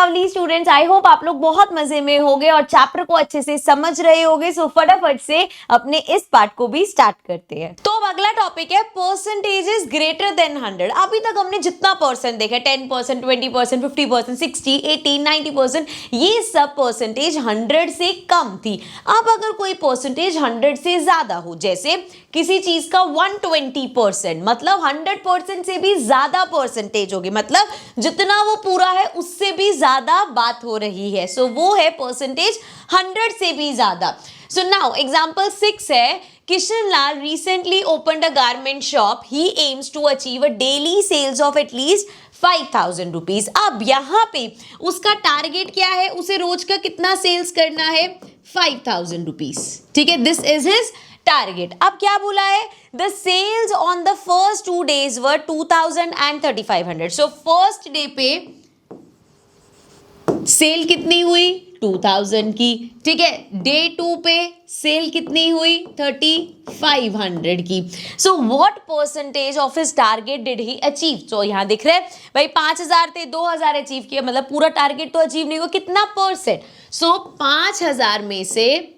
Lovely students, I hope आप लोग बहुत मजे में होंगे और चैप्टर को अच्छे से समझ रहे होंगे। सो फटाफट से अपने इस पार्ट को भी स्टार्ट करते हैं। तो अब अगला टॉपिक है परसेंटेजेस ग्रेटर देन 100। अभी तक हमने जितना परसेंट देखा 10%, 20%, 50%, 60, 80, 90%, ये सब परसेंटेज 100 से कम थी। अब अगर कोई परसेंटेज 100 से ज्यादा हो, जैसे किसी चीज का 120%, मतलब 100% से भी ज्यादा परसेंटेज होगी, मतलब जितना वो पूरा है उससे भी ज्यादा बात हो रही है। सो वो है परसेंटेज 100 से भी ज्यादा। सो नाउ एग्जांपल 6 है, Kishan Lal recently opened a garment shop. He aims to achieve a daily sales of at least 5,000 rupees. अब यहाँ पे उसका टारगेट क्या है, उसे रोज का कितना सेल्स करना है, 5,000 rupees। ठीक है, दिस इज हिज टारगेट। अब क्या बोला है, the sales on the first 2 days were 2,000 and 3,500। So first day पे सेल कितनी हुई, 2000 की। ठीक है, डे 2 पे सेल कितनी हुई, 3500 की। So what percentage of his target did he achieve. तो यहां दिख रहा है भाई 5000 थे, 2000 अचीव किया, मतलब पूरा टारगेट तो अचीव नहीं हुआ, कितना परसेंट। सो 5000 में से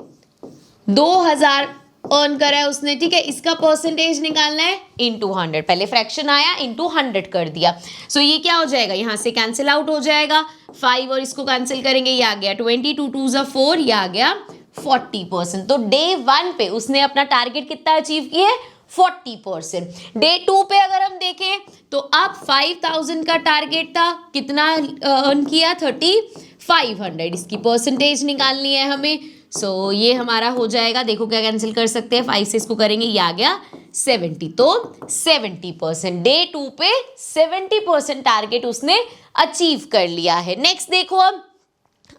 2000 अर्न करा है उसने। ठीक है, इसका परसेंटेज निकालना है इनटू 100। पहले फ्रैक्शन आया इनटू 100 कर दिया। सो ये क्या हो जाएगा, यहां से कैंसिल आउट हो जाएगा, 5 और इसको कैंसिल करेंगे, ये आ गया 20, 2 2 ज़ा 4, ये आ गया 40%। तो डे 1 पे उसने अपना टारगेट कितना अचीव किया है, 40%। डे 2 पे अगर हम देखें तो अब 5000 का टारगेट था, कितना अर्न किया, 3500। इसकी परसेंटेज निकालनी है हमें। सो ये हमारा हो जाएगा, देखो क्या कैंसिल कर सकते हैं, 5 से इसको करेंगे, ये आ गया 70। तो 70%, डे 2 पे 70% टारगेट उसने अचीव कर लिया है। नेक्स्ट देखो अब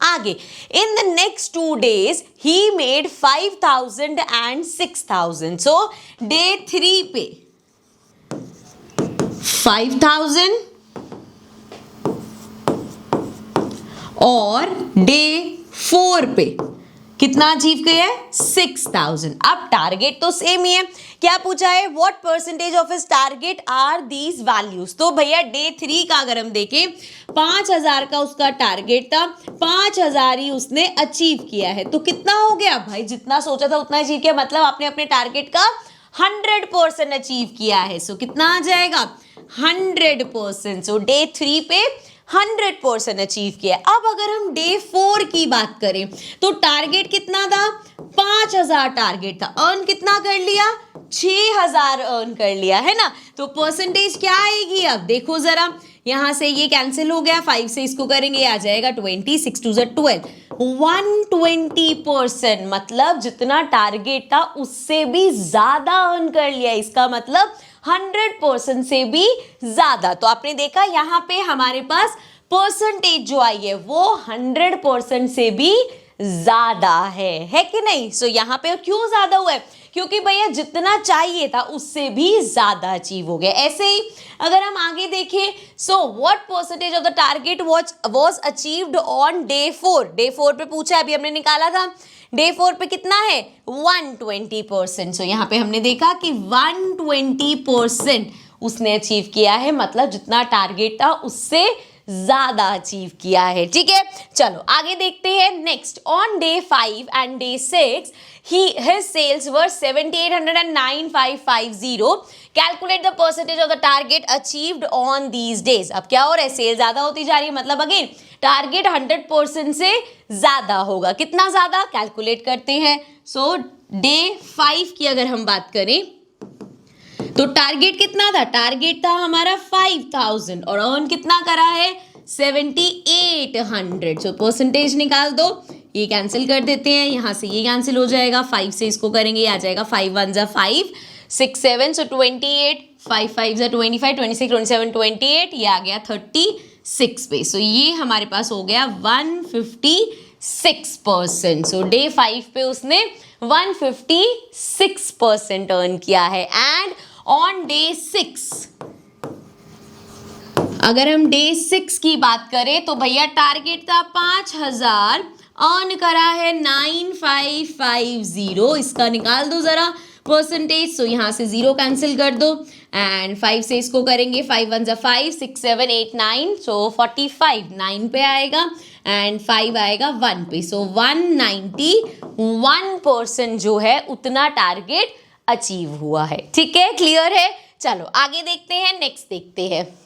आगे, इन the next 2 days he made 5,000 and 6,000। So day 3 पे 5,000 और डे 4 पे कितना अचीव किया है, 6,000। अब टारगेट तो सेम ही है, क्या पूछा है, what percentage of his target are these values. तो भैया डे 3 का अगर हम देखें, 5000 का उसका टारगेट था, 5000 ही उसने अचीव किया है। तो कितना हो गया भाई, जितना सोचा था उतना अचीव किया, मतलब आपने अपने टारगेट का 100% अचीव किया है। सो कितना आ जाएगा, 100%। सो डे 3 पे 100% अचीव किया। अब अगर हम डे 4 की बात करें तो टारगेट कितना था, 5000 टारगेट था, अर्न कितना कर लिया, 6000 अर्न कर लिया है ना। तो परसेंटेज क्या आएगी, अब देखो जरा, यहां से ये कैंसिल हो गया, 5 से इसको करेंगे, आ जाएगा 20, 6 2 12, 120%। मतलब जितना टारगेट था उससे भी ज्यादा अर्न कर लिया, इसका मतलब 100% से भी ज्यादा। तो आपने देखा यहां पे हमारे पास परसेंटेज जो आई है वो 100% से भी ज्यादा है कि नहीं। सो यहां पे क्यों ज्यादा हुआ है, क्योंकि भैया जितना चाहिए था उससे भी ज्यादा अचीव हो गया। ऐसे ही अगर हम आगे देखें, so what percentage of the target was achieved on day 4। Day 4 पे पूछा है, अभी हमने निकाला था, डे 4 पे कितना है, 120%। सो यहाँ पे हमने देखा कि 120% उसने अचीव किया है, मतलब जितना टारगेट था उससे ज्यादा अचीव किया है। ठीक है, चलो आगे देखते हैं। Next, on day 5 and day 6 his sales were 7,800 and 9,550। Calculate the percentage of the target achieved on these days. अब क्या हो रहा है, सेल ज्यादा होती जा रही है, मतलब अगेन टारगेट 100% से ज्यादा होगा। कितना ज्यादा, कैलकुलेट करते हैं। सो डे 5 की अगर हम बात करें तो टारगेट कितना था, टारगेट था हमारा 5000 और अर्न कितना करा है, 7,800। सो परसेंटेज निकाल दो, ये कैंसिल कर देते हैं, यहां से ये कैंसिल हो जाएगा, 5 से इसको करेंगे, आ जाएगा 5 1 ज़ा 5, 6 7, सो 28, 5 5 ज़ा 25, 26 27 28, ये आ गया 36 पे। सो ये हमारे पास हो गया 156%। सो डे 5 पे उसने 156% अर्न किया है। एंड ऑन डे 6 अगर हम डे 6 की बात करें तो भैया टारगेट था 5000, अर्न करा है 9550। इसका निकाल दो जरा परसेंटेज। सो यहां से 0 कैंसिल कर दो, एंड 5 से इसको करेंगे, 5 1 जा 5, 6 7 8 9, सो 45 9 पे आएगा एंड 5 आएगा 1 पे, सो 191% जो है उतना टारगेट अचीव हुआ है। ठीक है, क्लियर है। चलो आगे देखते हैं, नेक्स्ट देखते हैं।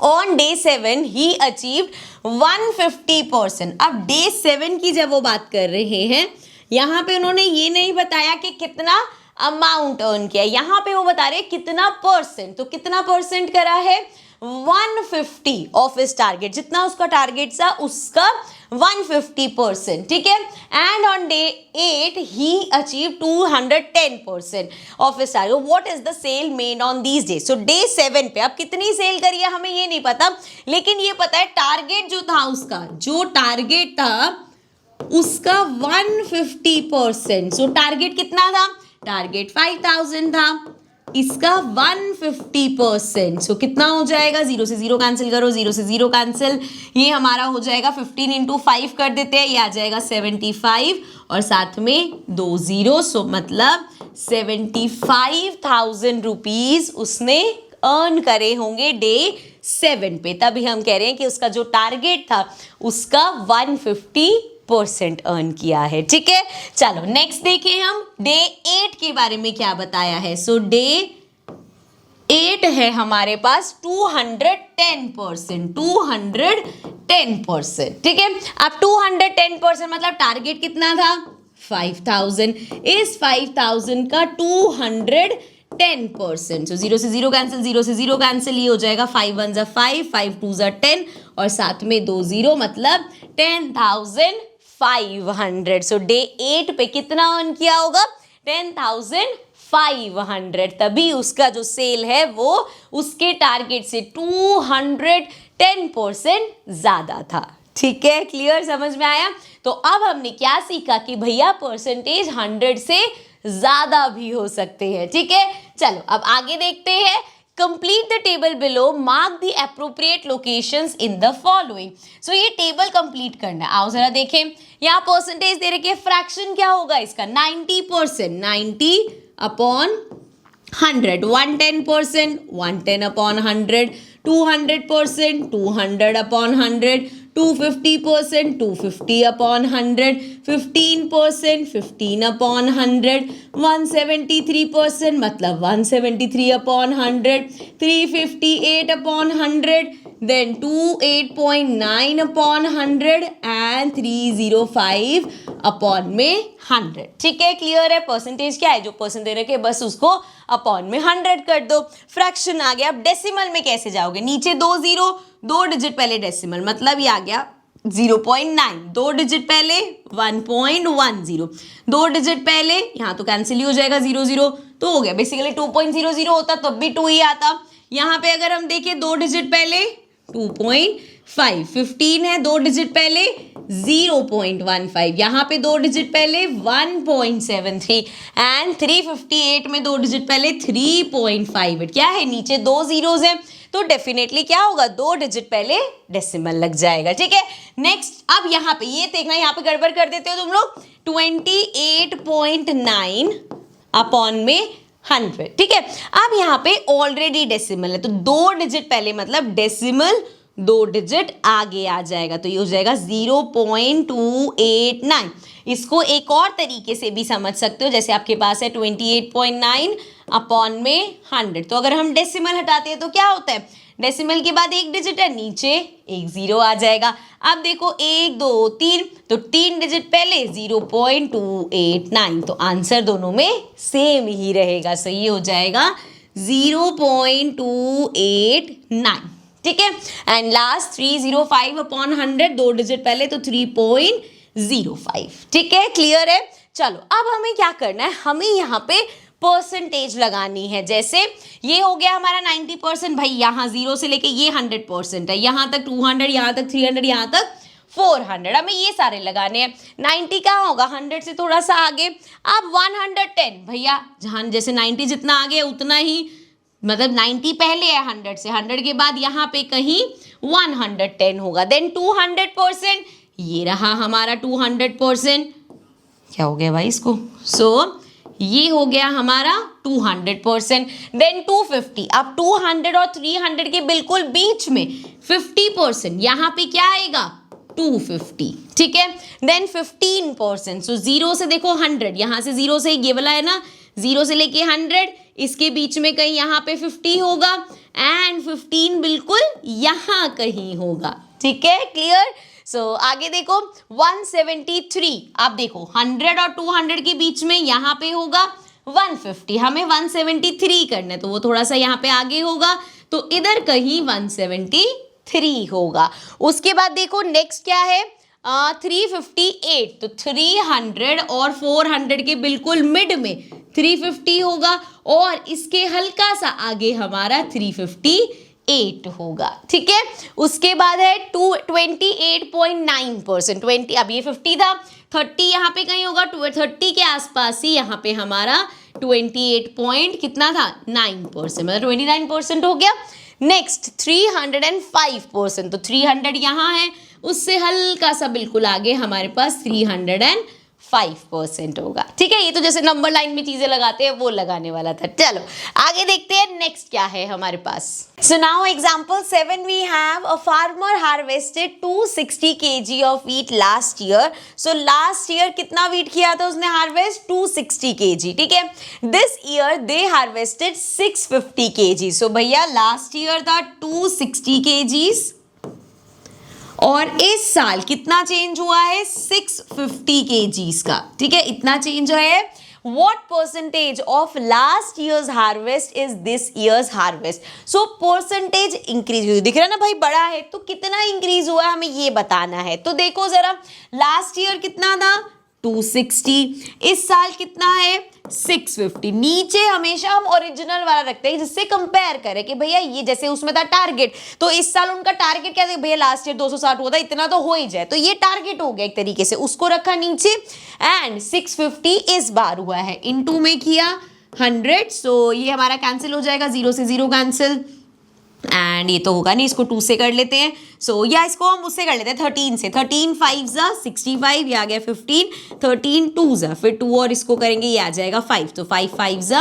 On day 7 he achieve 150%। अब डे 7 की जब वो बात कर रहे हैं, यहाँ पे उन्होंने ये नहीं बताया कि कितना अमाउंट अर्न किया, यहाँ पे वो बता रहे हैं कितना परसेंट। तो कितना परसेंट करा है, 150 ऑफ इस टारगेट, जितना उसका टारगेट था उसका 150%। ठीक है, and on day 8 he achieve 210% of his target. What is the sale made on these days. So day 7 पे अब कितनी सेल करी है हमें ये नहीं पता, लेकिन ये पता है टारगेट जो था उसका, जो टारगेट था उसका 150%। सो टारगेट कितना था, टारगेट 5000 था, इसका 150%। सो कितना हो जाएगा, 0 से 0 कैंसिल करो, 0 से 0 कैंसिल, ये हमारा हो जाएगा 15 इंटू 5 कर देते हैं, ये आ जाएगा 75 और साथ में 2 0, सो मतलब 75,000 रुपीज उसने अर्न करे होंगे डे 7 पे। तभी हम कह रहे हैं कि उसका जो टारगेट था उसका 150% अर्न किया है। ठीक है, चलो नेक्स्ट देखें हम डे 8 के बारे में क्या बताया है। सो डे 8 है हमारे पास 210%, 210%। ठीक है, अब 210% मतलब टारगेट कितना था, 5000, इस 5000 का 210%। सो 0 से 0 कैंसिल, 0 से 0 कैंसिल, ये हो जाएगा 5 1 जा 5, 5 2 जा 10 और साथ में 2 0 मतलब 10,500। सो डे 8 पे कितना अर्न किया होगा, 10,500। तभी उसका जो सेल है वो उसके टारगेट से 210% ज्यादा था। ठीक है, क्लियर, समझ में आया। तो अब हमने क्या सीखा कि भैया परसेंटेज 100 से ज्यादा भी हो सकते हैं। ठीक है, चलो अब आगे देखते हैं। Complete the table below, mark the appropriate locations in the following. So ये टेबल कंप्लीट करना है। आओ जरा देखें, यहाँ परसेंटेज दे रखे, फ्रैक्शन क्या होगा इसका, 90%, 90 upon 100, 110%, 110 upon 100, 200%, 200 upon 100, 250%, 250 upon 100, 15%, 15 upon 100, 173% मतलब 173 upon 100, 358 upon 100, then 28.9 upon 100 and 305 upon में 100। ठीक है, क्लियर है। परसेंटेज क्या है, जो परसेंट दे रखे बस उसको अपॉन में 100 कर दो, फ्रैक्शन आ गया। अब डेसिमल में कैसे जाओगे, नीचे 2 0, 2 डिजिट पहले डेसिमल, मतलब ये आ गया 0.9, 2 डिजिट पहले 1.10, 2 डिजिट पहले, यहाँ तो कैंसिल ही हो जाएगा 0 0, तो हो गया बेसिकली 2.00 होता तब भी 2 ही आता। यहाँ पे अगर हम देखें 2 डिजिट पहले 2.5, 15 है 2 डिजिट पहले 0.15, यहाँ पे 2 डिजिट पहले 1.73 एंड 358 में 2 डिजिट पहले 3.58। क्या है, नीचे 2 जीरोज हैं तो डेफिनेटली क्या होगा, 2 डिजिट पहले डेसिमल लग जाएगा। ठीक है, नेक्स्ट अब यहाँ पे ये देखना, यहाँ पे गड़बड़ कर देते हो तुम लोग, 28.9 अपॉन में 100। ठीक है, अब यहाँ पे ऑलरेडी डेसिमल है तो 2 डिजिट पहले मतलब डेसिमल 2 डिजिट आगे आ जाएगा, तो ये हो जाएगा 0.289। इसको एक और तरीके से भी समझ सकते हो, जैसे आपके पास है 28.9 अपॉन में 100, तो अगर हम डेसिमल हटाते हैं तो क्या होता है, डेसिमल के बाद एक डिजिट है, नीचे एक 0 आ जाएगा। अब देखो 1 2 3, तो 3 डिजिट पहले 0.289, तो आंसर दोनों में सेम ही रहेगा, सो ये हो जाएगा 0.289। ठीक है, एंड लास्ट 305 अपॉन 100, 2 डिजिट पहले तो 3.05। ठीक है, क्लियर है। चलो अब हमें क्या करना है, हमें यहाँ पे परसेंटेज लगानी है। जैसे ये हो गया हमारा 90%, भाई यहाँ 0 से लेके ये 100% है, यहाँ तक 200, यहाँ तक 300, यहाँ तक 400, हमें ये सारे लगाने हैं। 90 कहाँ होगा, 100 से थोड़ा सा आगे। अब 110, भैया जहाँ जैसे 90 जितना आगे उतना ही, मतलब 90 पहले है 100 से, 100 के बाद यहाँ पे कहीं 110 होगा। देन 200%, ये रहा हमारा 200%, क्या हो गया भाई इसको, सो ये हो गया हमारा 200%। देन 250, अब 200 और 300 के बिल्कुल बीच में 50%, यहाँ पे क्या आएगा 250, ठीक है। देन 15%, सो 0 से देखो 100, यहाँ से 0 से ये वाला है ना, 0 से लेके 100, इसके बीच में कहीं यहाँ पे 50 होगा एंड 15 बिल्कुल यहाँ कहीं होगा, ठीक है, क्लियर। सो आगे देखो 173, आप देखो 100 और 200 के बीच में यहाँ पे होगा 150, हमें 173 करना है तो वो थोड़ा सा यहाँ पे आगे होगा, तो इधर कहीं 173 होगा। उसके बाद देखो नेक्स्ट क्या है 358, तो 300 और 400 के बिल्कुल मिड में 350 होगा और इसके हल्का सा आगे हमारा 358 होगा, ठीक है। उसके बाद है 28.9%, 20, अब ये 50 था, 30 यहाँ पे कहीं होगा, 30 के आसपास ही यहाँ पे हमारा 28 पॉइंट कितना था 9%, मतलब 29% हो गया। नेक्स्ट 305%, तो 300 यहाँ है, उससे हल्का सा बिल्कुल आगे हमारे पास 305% होगा, ठीक है। ये तो जैसे नंबर लाइन में चीजें लगाते हैं वो लगाने वाला था। चलो आगे देखते हैं नेक्स्ट क्या है हमारे पास। So now example 7 we have a farmer harvested 260 kg of wheat last year. So last year कितना व्हीट किया था उसने हार्वेस्ट 260 kg, ठीक है। This year they harvested 650 kg। So भैया लास्ट ईयर था 260 kg और इस साल कितना चेंज हुआ है 650 kgs का, ठीक है, इतना चेंज है। What percentage of last year's harvest is this year's harvest? So percentage increase हुई, दिख रहा है ना भाई, बड़ा है तो कितना इंक्रीज हुआ है हमें ये बताना है। तो देखो जरा लास्ट ईयर कितना था 260, इस साल कितना है 650। नीचे हमेशा हम ओरिजिनल वाला रखते हैं जिससे कंपेयर करें कि भैया ये जैसे उसमें था टारगेट, तो इस साल उनका टारगेट क्या था, भैया लास्ट ईयर 260 हुआ था, इतना तो हो ही जाए, तो ये टारगेट हो गया एक तरीके से, उसको रखा नीचे। एंड 650 इस बार हुआ है, इनटू में किया 100, सो ये हमारा कैंसिल हो जाएगा, 0 से 0 कैंसिल, एंड ये तो होगा नहीं, इसको 2 से कर लेते हैं। सो या इसको हम उससे कर लेते हैं 13 से, 13 5 65, ये आ गया 15, 13 2 फिर 2 और इसको करेंगे ये आ जाएगा 5, तो 5 5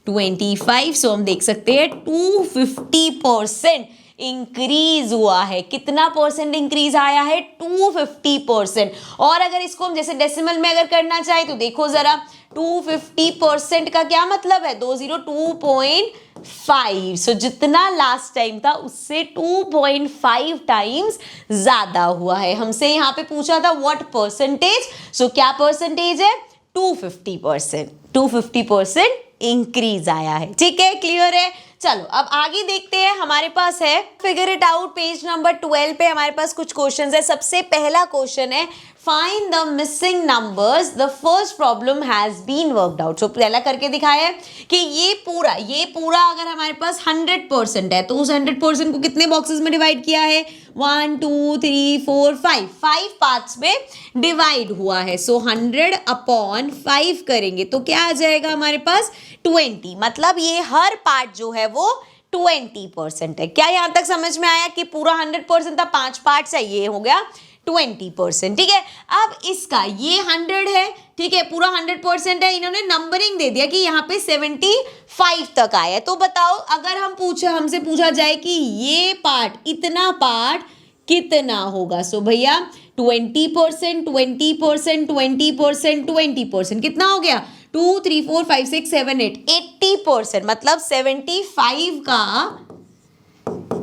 25। सो हम देख सकते हैं 250% इंक्रीज हुआ है। कितना परसेंट इंक्रीज आया है 250%। और अगर इसको हम जैसे डेसिमल में अगर करना चाहे तो देखो जरा 250% का क्या मतलब है 202.5। सो जितना लास्ट टाइम था उससे 2.5 टाइम्स ज्यादा हुआ है। हमसे यहाँ पे पूछा था व्हाट परसेंटेज, सो क्या परसेंटेज है 250%। 250% इंक्रीज आया है, ठीक है, क्लियर है। चलो अब आगे देखते हैं, हमारे पास है figure it out page number 12 पे हमारे पास कुछ क्वेश्चंस है। सबसे पहला क्वेश्चन है find the missing numbers, the first problem has been worked out. So पहला करके दिखाया है कि ये पूरा अगर हमारे पास 100% है तो उस 100% को कितने बॉक्सेस में डिवाइड किया है 1 2 3 4 5 पार्ट्स में डिवाइड हुआ है। सो 100/5 करेंगे तो क्या आ जाएगा हमारे पास 20, मतलब ये हर पार्ट जो है वो 20% है। क्या यहां तक समझ में आया कि पूरा 100% था, 5 पार्ट्स है, ये हो गया 20%, ठीक है। अब इसका ये 100 है, ठीक है, पूरा 100% है, इन्होंने नंबरिंग दे दिया कि यहाँ पे 75 तक आया। तो बताओ अगर हमसे पूछा जाए कि ये पार्ट इतना पार्ट कितना होगा, सो भैया 20%, 20%, 20%, 20%, कितना हो गया 2 3 4 5 6 7 8 80%, मतलब 75 का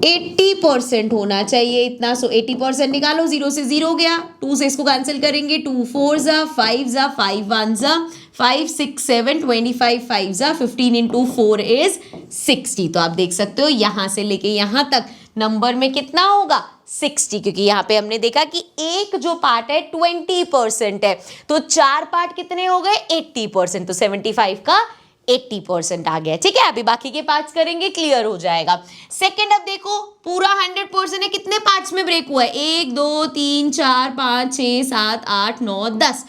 80% होना चाहिए इतना। सो 80% निकालो, 0 से 0 गया, 2 से इसको कैंसिल करेंगे, 2 4 5 5 1 5 6 7 25 5 15 इंटू 4 इज 60। तो आप देख सकते हो यहां से लेके यहां तक नंबर में कितना होगा 60, क्योंकि यहाँ पे हमने देखा कि एक जो पार्ट है 20% है, तो 4 पार्ट कितने हो गए 80%, तो 75 का 80% आ गया, ठीक है। अभी बाकी के पार्ट्स करेंगे, क्लियर हो जाएगा। सेकंड, अब देखो पूरा 100% है, कितने पार्ट्स में ब्रेक हुआ है 1 2 3 4 5 6 7 8 9 10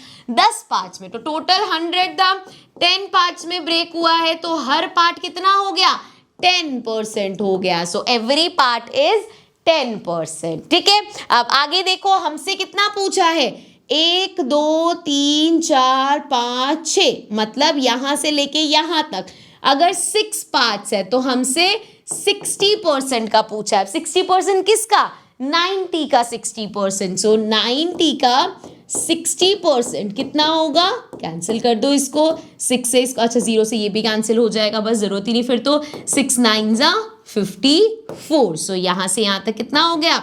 पार्ट्स में, तो टोटल 100 था, 10 पार्ट्स में ब्रेक हुआ है, तो हर पार्ट कितना हो गया 10% हो गया। सो एवरी पार्ट इज 10%, ठीक है। अब आगे देखो हमसे कितना पूछा है 1 2 3 4 5 6, मतलब यहां से लेके यहां तक अगर 6 पार्ट्स है तो हमसे 60% का पूछा है। 60% किसका? 90 का 60%। सो 90 का 60% कितना होगा? कैंसिल कर दो इसको, 6 से इसको, अच्छा 0 से ये भी कैंसिल हो जाएगा, बस जरूरत ही नहीं फिर तो। 6 9 जा 54। सो यहां से यहां तक कितना हो गया?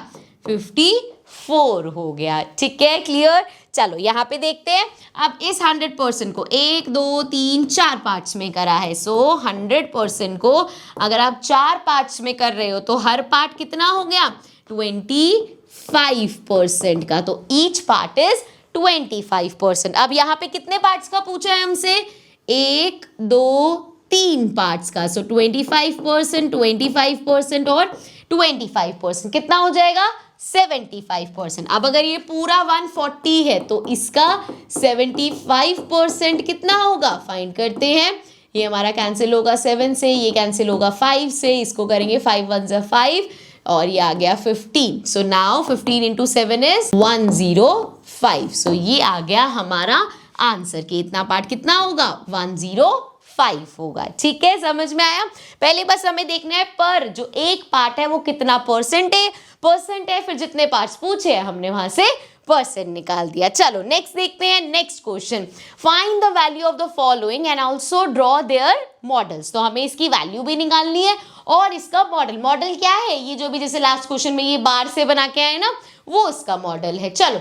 54 हो गया। ठीक है, क्लियर। चलो यहाँ पे देखते हैं। अब इस 100% को 1 2 3 4 पार्ट्स में करा है। सो 100% को अगर आप 4 पार्ट्स में कर रहे हो तो हर पार्ट कितना हो गया? 25% का। तो ईच पार्ट इज 25%। अब यहाँ पे कितने पार्ट्स का पूछा है हमसे? 1 2 3 पार्ट्स का। सो 25%, 25% और 25% कितना हो जाएगा? 75%। अब अगर ये पूरा 140 है तो इसका 75% कितना होगा? फाइंड करते हैं। ये हमारा कैंसिल होगा 7 से, ये कैंसिल होगा 5 से, इसको करेंगे 5 1 जा 5 और ये आ गया 15। So now 15 into 7 is 105। सो ये आ गया हमारा आंसर कि इतना पार्ट कितना होगा? 105 होगा। ठीक है, समझ में आया? पहले बस हमें देखना है पर जो एक पार्ट है वो कितना परसेंट है, फिर जितने पार्ट्स पूछे हैं हमने वहां से परसेंट निकाल दिया। चलो नेक्स्ट देखते हैं। Next question, find the value of the following and also draw their models. तो हमें इसकी वैल्यू भी निकालनी है और इसका मॉडल क्या है? ये जो भी जैसे लास्ट क्वेश्चन में ये बार से बना के आए ना, वो उसका मॉडल है। चलो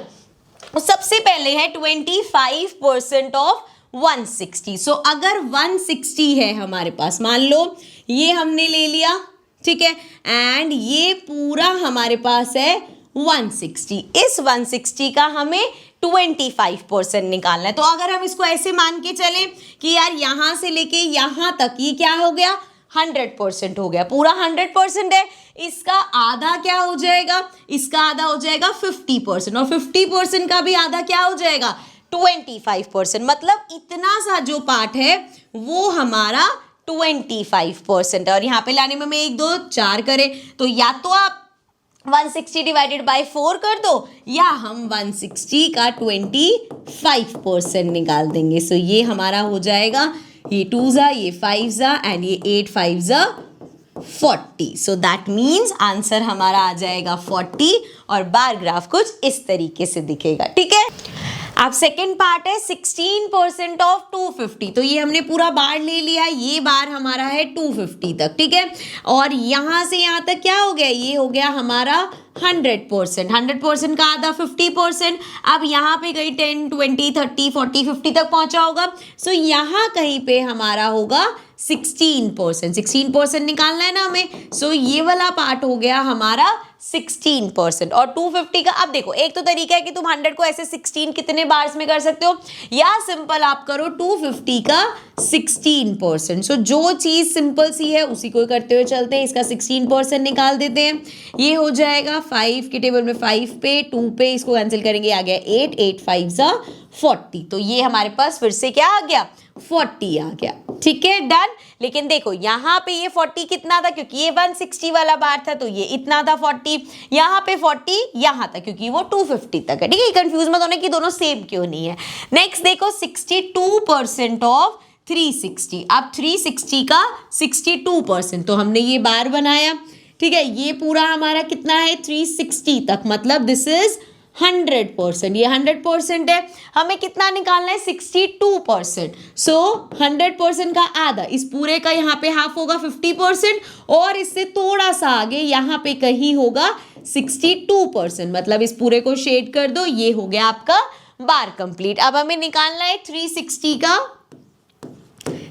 सबसे पहले है 25% ऑफ 160। सो अगर 160 है हमारे पास, मान लो ये हमने ले लिया, ठीक है, एंड ये पूरा हमारे पास है 160। इस 160 का हमें 25% निकालना है। तो अगर हम इसको ऐसे मान के चले कि यार यहां से लेके यहां तक ये क्या हो गया? 100% हो गया। पूरा 100% है, इसका आधा क्या हो जाएगा? इसका आधा हो जाएगा 50%, और 50% का भी आधा क्या हो जाएगा? 25%। मतलब इतना सा जो पार्ट है वो हमारा 25%। और यहाँ पे लाने में मैं 1 2 4 करें तो या तो आप 160 डिवाइडेड बाय 4 कर दो या हम 160 का 25% निकाल देंगे। सो ये हमारा हो जाएगा, ये 2 जा, ये 5 जा एंड ये 8 5 जा 40। सो दैट मीन्स आंसर हमारा आ जाएगा 40 और बार ग्राफ कुछ इस तरीके से दिखेगा। ठीक है, अब सेकेंड पार्ट है 16% ऑफ 250। तो ये हमने पूरा बार ले लिया, ये बार हमारा है 250 तक, ठीक है, और यहाँ से यहाँ तक क्या हो गया? ये हो गया हमारा 100%। 100% का आधा 50%। अब यहाँ पे कहीं 10 20 30 40 50 तक पहुँचा होगा। सो यहाँ कहीं पे हमारा होगा 16%। 16% निकालना है ना हमें। सो ये वाला पार्ट हो गया हमारा 16%। और 250 का, अब देखो एक तो तरीका है कि तुम 100 को ऐसे 16 कितने बार्स में कर सकते हो, या सिंपल आप करो 250 का 16%। सो जो चीज़ सिंपल सी है उसी को करते हुए चलते हैं। इसका 16% निकाल देते हैं। ये हो जाएगा 5 के टेबल में 5 पे 2 पे इसको कैंसिल करेंगे, आ गया 8 8 5 जा 40। तो ये हमारे पास फिर से क्या आ गया? 40 आ गया। ठीक है, डन। लेकिन देखो यहाँ पे ये 40 कितना था, क्योंकि ये 160 वाला बार था तो ये इतना था 40। यहाँ पे 40 यहाँ तक क्योंकि वो 250 तक है। ठीक है, कंफ्यूज मत होना कि दोनों सेम क्यों नहीं है। नेक्स्ट देखो 62% ऑफ 360। अब 360 का 62%, तो हमने ये बार बनाया, ठीक है, ये पूरा हमारा कितना है? 360 तक, मतलब दिस इज 100%। ये 100% है, हमें कितना निकालना है? 62%। सो 100% का आधा, इस पूरे का यहाँ पे हाफ होगा 50%, और इससे थोड़ा सा आगे यहाँ पे कहीं होगा 62%। मतलब इस पूरे को शेड कर दो, ये हो गया आपका बार कंप्लीट। अब हमें निकालना है 360 का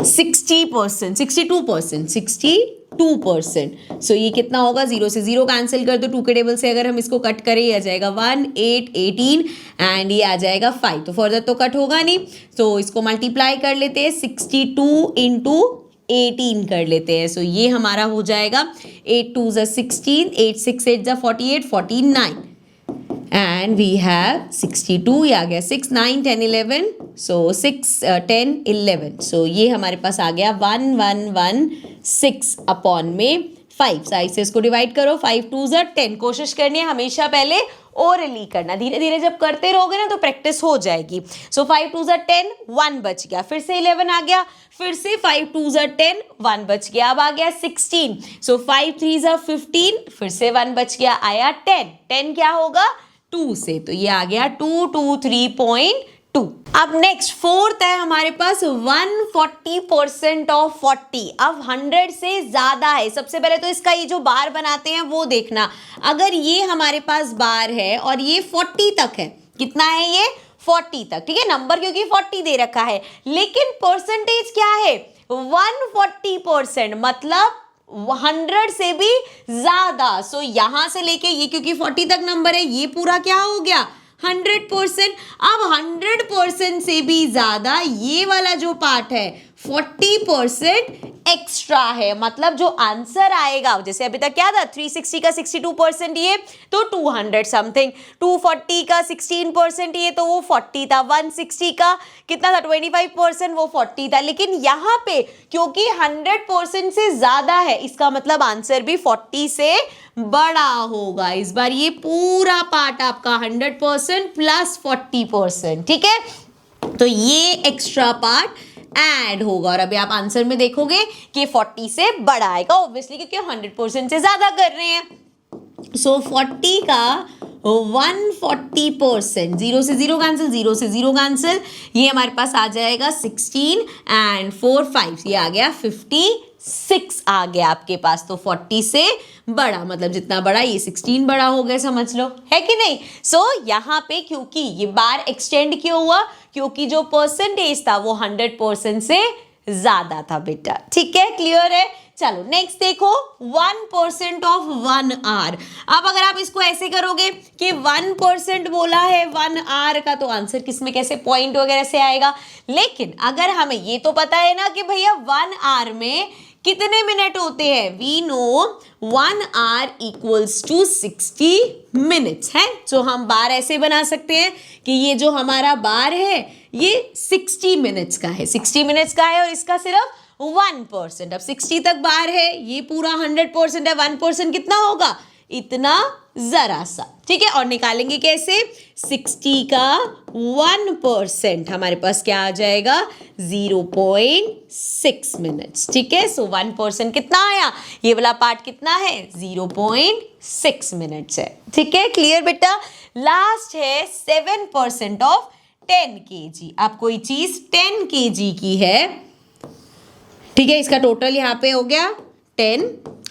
60%, 62%। सो ये कितना होगा? 0 से 0 कैंसिल कर दो, 2 के टेबल से अगर हम इसको कट करें ये आ जाएगा 1 8 18 एंड ये आ जाएगा 5। तो फर्दर तो कट होगा नहीं, तो इसको मल्टीप्लाई कर लेते हैं, 62 इंटू 18 कर लेते हैं। सो ये हमारा हो जाएगा 8 2 जा 16, 8 6 8 जा 48 49 एंड वी हैव 62। ये आ गया 6 9 10 11, सो 6 10 11। सो ये हमारे पास आ गया 1116 अपॉन में 5 साइड से इसको डिवाइड करो, 5 2 10। कोशिश करनी है हमेशा पहले ओरली करना, धीरे धीरे जब करते रहोगे ना तो प्रैक्टिस हो जाएगी। सो 5 2 10, 1 बच गया, फिर से 11 आ गया, फिर से 5 2 10, 1 बच गया, अब आ गया 16। सो 5 3 15, फिर से 1 बच गया, आया 10। 10 क्या होगा 2 से, तो ये आ गया 223.2। अब नेक्स्ट फोर्थ है हमारे पास 140% ऑफ 40। अब 100 से ज्यादा है। सबसे पहले तो इसका ये जो बार बनाते हैं वो देखना। अगर ये हमारे पास बार है और ये 40 तक है, कितना है ये 40 तक, ठीक है, नंबर क्योंकि 40 दे रखा है, लेकिन परसेंटेज क्या है 140%, मतलब 100 से भी ज्यादा। सो यहां से लेके ये क्योंकि 40 तक नंबर है, ये पूरा क्या हो गया 100%। अब 100% से भी ज्यादा ये वाला जो पार्ट है 40% एक्स्ट्रा है, मतलब जो आंसर आएगा, जैसे अभी तक क्या था 360 का 62% ये तो 200 समथिंग, 240 का 16% ये तो वो 40 था, 160 का कितना था 25% वो 40 था। लेकिन यहाँ पे क्योंकि 100% से ज्यादा है, इसका मतलब आंसर भी 40 से बड़ा होगा। इस बार ये पूरा पार्ट आपका 100% प्लस 40%, ठीक है, तो ये एक्स्ट्रा पार्ट ऐड होगा। और अभी आप आंसर में देखोगे कि 40 से बड़ा आएगा, ऑब्वियसली क्योंकि 100% से ज्यादा कर रहे हैं। सो 40 का 140%, 0 से 0 कैंसिल, 0 से 0 कैंसिल, ये हमारे पास आ जाएगा 16 एंड 4 5, ये आ गया 56 आ गया आपके पास। तो 40 से बड़ा मतलब जितना बड़ा ये 16 बड़ा हो गया, समझ लो, है कि नहीं। सो यहाँ पे क्योंकि ये बार एक्सटेंड क्यों हुआ, क्योंकि जो परसेंटेज था वो 100% से ज्यादा था बेटा, ठीक है, क्लियर है। चलो नेक्स्ट देखो 1% ऑफ 1 आवर। अब अगर आप इसको ऐसे करोगे कि 1% बोला है 1 आवर का, तो आंसर किसमें कैसे पॉइंट वगैरह से आएगा। लेकिन अगर हमें ये तो पता है ना कि भैया 1 आवर में कितने मिनट होते हैं, we know 1 hour equals to 60 minutes है। तो हम बार ऐसे बना सकते हैं कि ये जो हमारा बार है ये 60 मिनट्स का है, 60 मिनट्स का है और इसका सिर्फ 1%। अब 60 तक बार है, ये पूरा 100% है, 1% कितना होगा, इतना जरा सा, ठीक है। और निकालेंगे कैसे, 60 का 1% हमारे पास क्या आ जाएगा 0.6 मिनट्स, ठीक है। सो 1% कितना आया, ये वाला पार्ट कितना है 0.6 मिनट्स है, ठीक है, क्लियर बेटा। लास्ट है 7% ऑफ 10 kg। अब कोई चीज 10 kg की है, ठीक है, इसका टोटल यहाँ पे हो गया 10।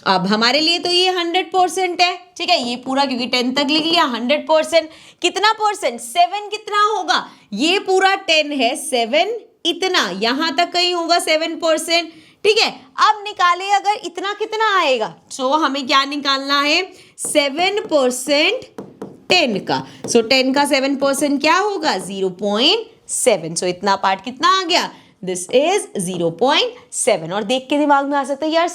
अब हमारे लिए तो ये 100% है, ठीक है, ये पूरा क्योंकि 10 तक लिख लिया 100%। कितना परसेंट 7 कितना होगा, ये पूरा 10 है, 7 इतना यहाँ तक कहीं होगा 7%, ठीक है। अब निकाले अगर इतना कितना आएगा, तो हमें क्या निकालना है 7% 10 का। सो 10 का 7% क्या होगा 0.7। सो इतना पार्ट कितना आ गया, दिस इज 0.7। और देख के दिमाग में आ सकता है यार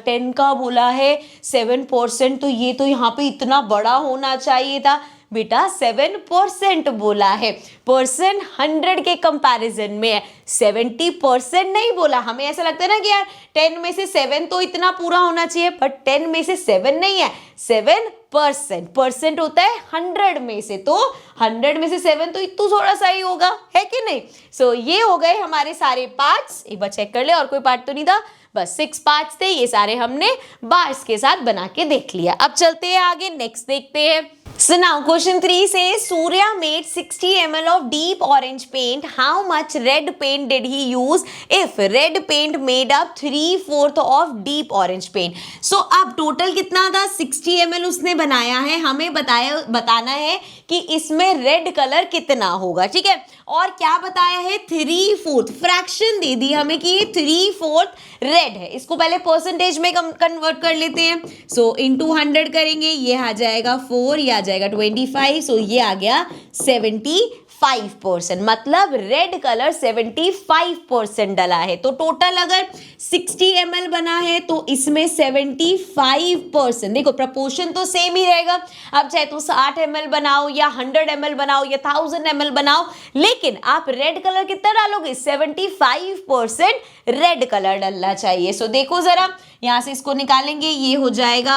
10 का बोला है 7%, तो ये तो यहाँ पे इतना बड़ा होना चाहिए था। बेटा 7% बोला है, परसेंट 100 के कंपैरिजन में है, 70% नहीं बोला। हमें ऐसा लगता है ना कि यार 10 में से 7 तो इतना पूरा होना चाहिए, बट 10 में से 7 नहीं है, 7%। परसेंट होता है 100 में से, तो 100 में से 7 तो इतना थोड़ा सा ही होगा, है कि नहीं। सो ये हो गए हमारे सारे पार्ट्स। एक बार चेक कर ले, और कोई पार्ट तो नहीं था, बस 6 पार्ट्स थे, ये सारे हमने बार्स के साथ बना के देख लिया। अब चलते हैं आगे, नेक्स्ट देखते हैं। So now question 3 says Surya made 60 ml of deep orange paint. How much red paint did he use if red paint made up 3/4 of deep orange paint? So अब टोटल कितना था 60 ml उसने बनाया है, हमें बताना है कि इसमें रेड कलर कितना होगा, ठीक है। और क्या बताया है 3/4, फ्रैक्शन दे दी हमें कि ये 3/4 रेड है। इसको पहले परसेंटेज में कन्वर्ट कर लेते हैं। सो इनटू 100 करेंगे, ये आ जाएगा 4, ये आ जाएगा 25। सो ये आ गया 75%, मतलब रेड कलर 75% डला है। तो टोटल अगर 60 ml बना है तो इसमें 75%, देखो प्रपोर्शन तो सेम ही रहेगा। अब चाहे तो 60 ml बनाओ या 100 ml बनाओ या 1000 ml बनाओ, लेकिन आप रेड कलर कितना डालोगे 75% रेड कलर डलना चाहिए। सो देखो जरा, यहाँ से इसको निकालेंगे, ये हो जाएगा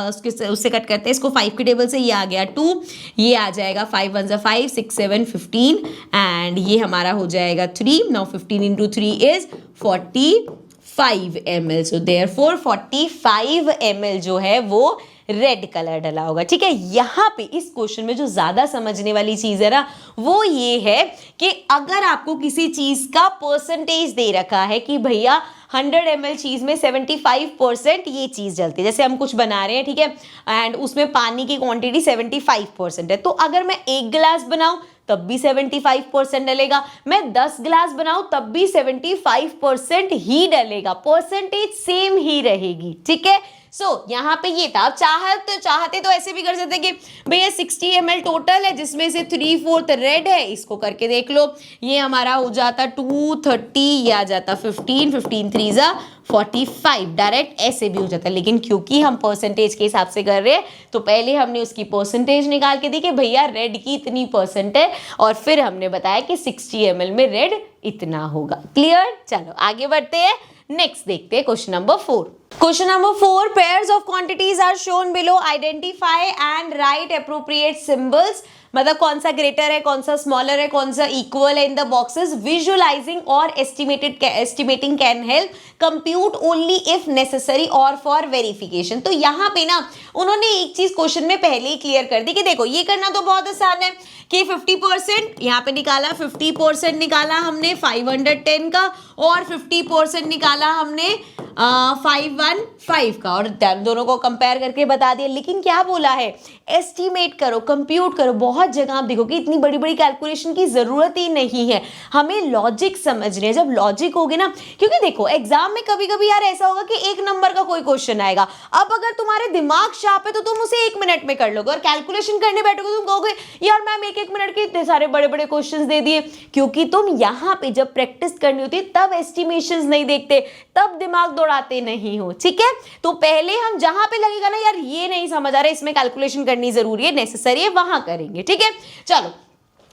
उससे कट करते हैं इसको, 5 के टेबल से ये आ गया 2, ये आ जाएगा 5 1 5, 6 7 15 एंड ये हमारा हो जाएगा 3. Now 15 into 3 is 45 ml. So therefore 45 ml जो है वो रेड कलर डला होगा. ठीक है, यहाँ पे इस क्वेश्चन में जो ज्यादा समझने वाली चीज है ना वो ये है कि अगर आपको किसी चीज का परसेंटेज दे रखा है कि भैया 100 ml चीज में 75% ये चीज जलती है, जैसे हम कुछ बना रहे हैं, ठीक है, एंड उसमें पानी की क्वांटिटी 75% है, तो अगर मैं 1 गिलास बनाऊं तब भी 75% डलेगा, मैं 10 गिलास बनाऊं तब भी 75% ही डलेगा, परसेंटेज सेम ही रहेगी. ठीक है, सो यहाँ पे ये था. अब चाहते तो ऐसे भी कर सकते कि भैया 60 ml टोटल है जिसमें से 3/4 रेड है, इसको करके देख लो, ये हमारा हो जाता 230, ये आ जाता 15 15 3 जा 45. डायरेक्ट ऐसे भी हो जाता है, लेकिन क्योंकि हम परसेंटेज के हिसाब से कर रहे हैं तो पहले हमने उसकी परसेंटेज निकाल के दी कि भैया रेड की इतनी परसेंट है और फिर हमने बताया कि 60 ml में रेड इतना होगा. क्लियर? चलो आगे बढ़ते हैं, नेक्स्ट देखते हैं question number 4. Question number 4, pairs of quantities are shown below. Identify and write appropriate symbols. मतलब कौन सा ग्रेटर है, कौन सा स्मॉलर है, कौन सा इक्वल है इन द बॉक्सेस. विजुअलाइजिंग और estimating can help. Compute only if necessary और फॉर वेरिफिकेशन. तो यहाँ पे ना उन्होंने एक चीज क्वेश्चन में पहले ही क्लियर कर दी कि देखो ये करना तो बहुत आसान है कि 50% यहाँ पे निकाला, 50% निकाला हमने 510 का और 50% निकाला हमने 515 का, और दोनों को कंपेयर करके बता दिया. लेकिन क्या बोला है, एस्टिमेट करो, कंप्यूट करो. बहुत जगह आप देखो कि इतनी बड़ी बड़ी कैलकुलेशन की जरूरत ही नहीं है, हमें लॉजिक समझने हैं. जब लॉजिक होगे ना, क्योंकि देखो एग्जाम में कभी कभी यार ऐसा होगा कि 1 नंबर का कोई क्वेश्चन आएगा, अब अगर तुम्हारे दिमाग शार्प है तो तुम उसे 1 मिनट में कर लोगे, और कैलकुलेशन करने बैठोगे तुम कहोगे यार मैम 1 मिनट के इतने सारे बड़े बड़े क्वेश्चन दे दिए. क्योंकि तुम यहाँ पे जब प्रैक्टिस करनी होती है तब एस्टिमेशंस नहीं देखते, तब दिमाग दौड़ाते नहीं हो. ठीक है, तो पहले हम जहां पे लगेगा ना यार ये नहीं समझ आ रहा है, इसमें कैलकुलेशन करनी जरूरी है, नेसेसरी है, वहां करेंगे. ठीक है, चलो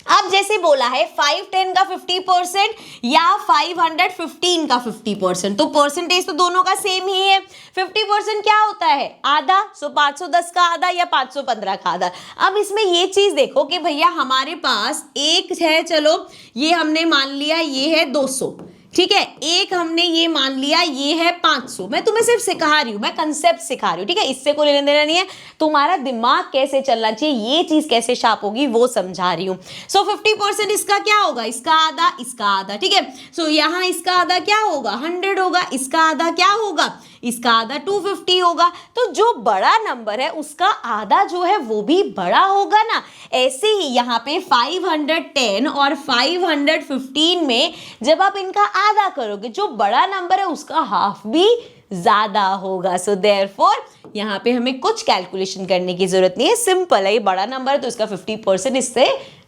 अब जैसे बोला है 510 का 50% या 515 का 50%, तो परसेंटेज तो दोनों का सेम ही है. 50% क्या होता है, आधा, सो 510 का आधा या 515 का आधा. अब इसमें ये चीज देखो कि भैया हमारे पास एक है, चलो ये हमने मान लिया ये है 200, ठीक है, एक हमने ये मान लिया ये है 500. मैं तुम्हें सिर्फ सिखा रही हूँ, मैं कंसेप्ट सिखा रही हूँ. ठीक है, इससे कोई लेना देना नहीं है, तुम्हारा दिमाग कैसे चलना चाहिए, ये चीज कैसे शार्प होगी वो समझा रही हूँ. सो 50% इसका क्या होगा, इसका आधा, इसका आधा. ठीक है, सो यहाँ इसका आधा क्या होगा, 100 होगा, इसका आधा क्या होगा, इसका आधा 250 होगा. तो जो बड़ा नंबर है उसका आधा जो है वो भी बड़ा होगा ना. ऐसे ही यहाँ पे 510 और 515 में जब आप इनका आधा करोगे, जो बड़ा नंबर है उसका हाफ भी ज्यादा होगा. सो देयरफॉर यहाँ पे हमें कुछ कैलकुलेशन करने की जरूरत नहीं है, सिंपल है, ये बड़ा नंबर है तो इसका 50% इससे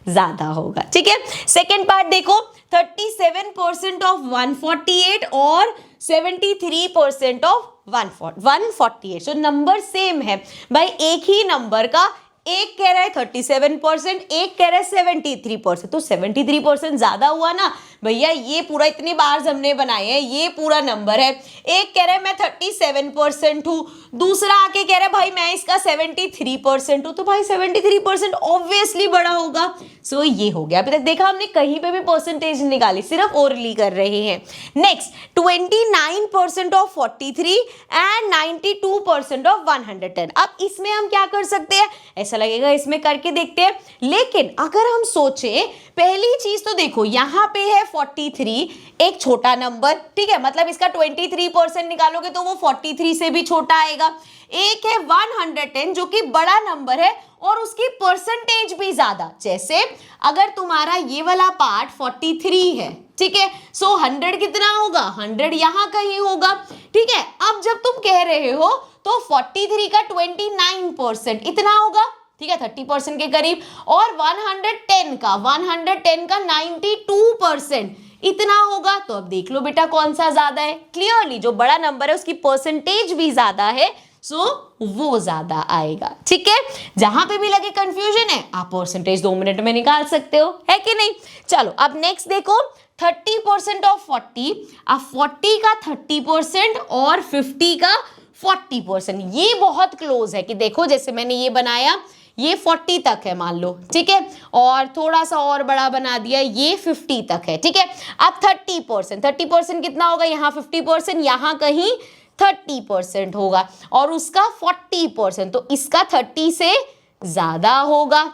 ज्यादा होगा. ठीक है, सेकेंड पार्ट देखो, 37% ऑफ 148 और 73% ऑफ 148. सो नंबर सेम है भाई, एक ही नंबर का एक कह रहा है 37%, एक कह रहा है 73%, तो 73% ज्यादा हुआ ना भैया. ये पूरा इतनी बार हमने बनाए हैं, ये पूरा नंबर है. एक कह रहा है मैं 37% हूं, दूसरा आके कह रहा है भाई मैं इसका 73% हूं, तो भाई 73% ऑब्वियसली बड़ा होगा. सो ये हो गया. अभी तक देखा हमने कहीं पे भी परसेंटेज निकाली, सिर्फ ओरली कर रहे हैं. Next 29% of 43 and 92% of 110. अब इसमें हम क्या कर सकते हैं, ऐसा लगेगा इसमें करके देखते हैं, लेकिन अगर हम सोचें, पहली चीज तो देखो यहाँ पे है 43, एक छोटा नंबर. ठीक है, मतलब इसका 23% निकालोगे तो वो 43 से भी छोटा आएगा. एक है 110 जो कि बड़ा नंबर है और उसकी परसेंटेज भी ज्यादा. जैसे अगर तुम्हारा ये वाला पार्ट 43 है, ठीक है, सो 100 कितना होगा, 100 यहां कहीं होगा. ठीक है, अब जब तुम कह रहे हो तो 43 का 29% इतना होगा. ठीक है, 30% के करीब, और 110 का 92% इतना होगा. तो अब देख लो बेटा कौन सा ज्यादा है. क्लियरली जो बड़ा नंबर है उसकी परसेंटेज भी ज्यादा है, सो वो ज्यादा आएगा. ठीक है, जहां पे भी लगे कंफ्यूजन है आप परसेंटेज 2 मिनट में निकाल सकते हो, है कि नहीं. चलो अब नेक्स्ट देखो, 30% ऑफ 40, अब 40 का 30% और 50 का 40%, ये बहुत क्लोज है कि देखो जैसे मैंने ये बनाया, ये 40 तक है मान लो, ठीक है, और थोड़ा सा और बड़ा बना दिया, ये 50 तक है, ठीक है। अब 30% कितना होगा, यहाँ 50%, यहाँ कहीं 30% होगा, और उसका 40%, तो इसका 30 से ज्यादा होगा,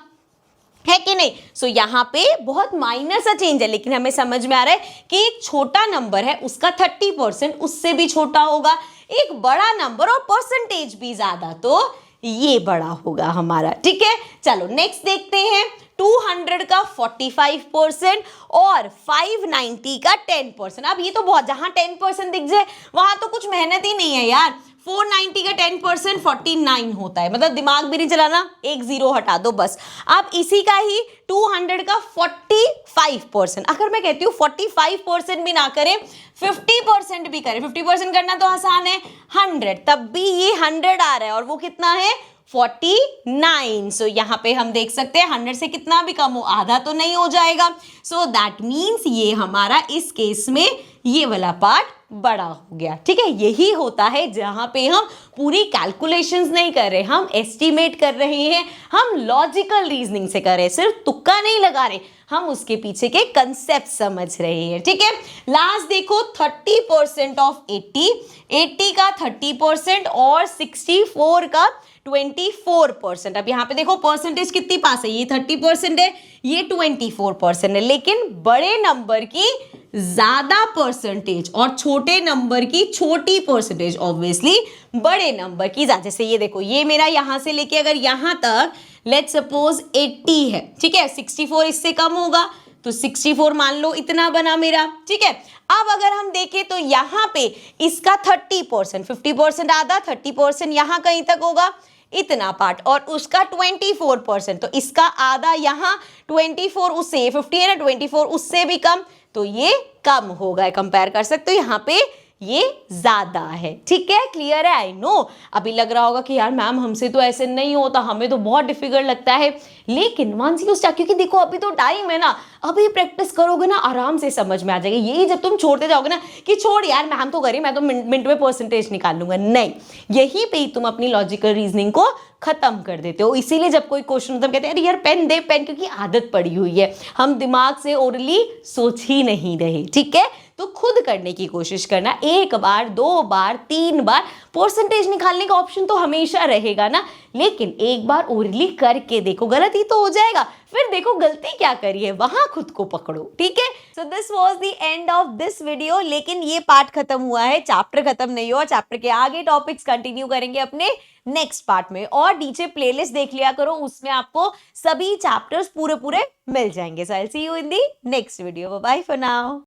है कि नहीं। सो यहाँ पे बहुत माइनर सा चेंज है, लेकिन हमें समझ में आ रहा है कि एक छोटा नंबर है उसका 30% उससे भी छोटा होगा, एक बड़ा नंबर और परसेंटेज भी ज्यादा, तो ये बड़ा होगा हमारा, ठीक है। चलो नेक्स्ट देखते हैं, 200 का 45% और 590 का 10%। अब ये तो बहुत, जहां 10% दिख जाए वहां तो कुछ मेहनत ही नहीं है यार। 490 का 10% 49 होता है, मतलब दिमाग भी नहीं चलाना, एक जीरो हटा दो बस। अब इसी का ही 200 का 45%, अगर मैं कहती हूँ 45% भी ना करें, 50% भी करें, 50% करना तो आसान है, 100, तब भी ये 100 आ रहा है, और वो कितना है 49। सो यहाँ पे हम देख सकते हैं 100 से कितना भी कम हो, आधा तो नहीं हो जाएगा। सो दैट मीन्स ये हमारा इस केस में ये वाला पार्ट बड़ा हो गया, ठीक है। यही होता है जहां पे हम पूरी कैलकुलेशंस नहीं कर रहे, हम एस्टिमेट कर रहे हैं, हम लॉजिकल रीजनिंग से कर रहे हैं, सिर्फ तुक्का नहीं लगा रहे, हम उसके पीछे के कंसेप्ट समझ रहे हैं, ठीक है। लास्ट देखो, 30% ऑफ 80 का 30% और 64 का 24%। अब यहाँ पे देखो परसेंटेज कितनी पास है, ये 30% है, ये 24% है, लेकिन बड़े नंबर की ज्यादा परसेंटेज और छोटे नंबर की छोटी परसेंटेज, ऑब्वियसली बड़े नंबर की ज्यादा। जैसे ये देखो, ये मेरा यहां से लेके अगर यहां तक लेट्स सपोज 80 है, ठीक है, 64 इससे कम होगा, तो 64 मान लो इतना बना मेरा, ठीक है। अब अगर हम देखें तो यहाँ पे इसका 30%, 50% आधा, 30% यहाँ कहीं तक होगा, इतना पार्ट, और उसका 24%, तो इसका आधा यहाँ 24 उससे, ये 50 है ना, 24 उससे भी कम, तो ये कम होगा, कंपेयर कर सकते हो, यहाँ पे ये ज्यादा है, ठीक है। क्लियर है, आई नो। अभी लग रहा होगा कि यार मैम हमसे तो ऐसे नहीं होता, हमें तो बहुत डिफिकल्ट लगता है, लेकिन वन सी उस, क्योंकि देखो अभी तो टाइम है ना, अभी प्रैक्टिस करोगे ना आराम से समझ में आ जाएगा। यही जब तुम छोड़ते जाओगे ना कि छोड़ यार मैम तो करी, मैं तो मिनट में परसेंटेज निकाल लूंगा, नहीं, यहीं पे ही तुम अपनी लॉजिकल रीजनिंग को खत्म कर देते हो। इसीलिए जब कोई क्वेश्चन होता है कहते हैं यार पेन दे पेन, क्योंकि आदत पड़ी हुई है, हम दिमाग से ओरली सोच ही नहीं रहे, ठीक है। तो खुद करने की कोशिश करना, एक बार, 2 बार, 3 बार, परसेंटेज निकालने का ऑप्शन तो हमेशा रहेगा ना, लेकिन एक बार ओरली करके देखो, गलती तो हो जाएगा, फिर देखो गलती क्या करी है, वहां खुद को पकड़ो, ठीक है। So this was the end of this video, लेकिन ये पार्ट खत्म हुआ है, चैप्टर खत्म नहीं हुआ, चैप्टर के आगे टॉपिक्स कंटिन्यू करेंगे अपने नेक्स्ट पार्ट में, और नीचे प्लेलिस्ट देख लिया करो, उसमें आपको सभी चैप्टर्स पूरे मिल जाएंगे। So I will see you in the next video, bye bye for now.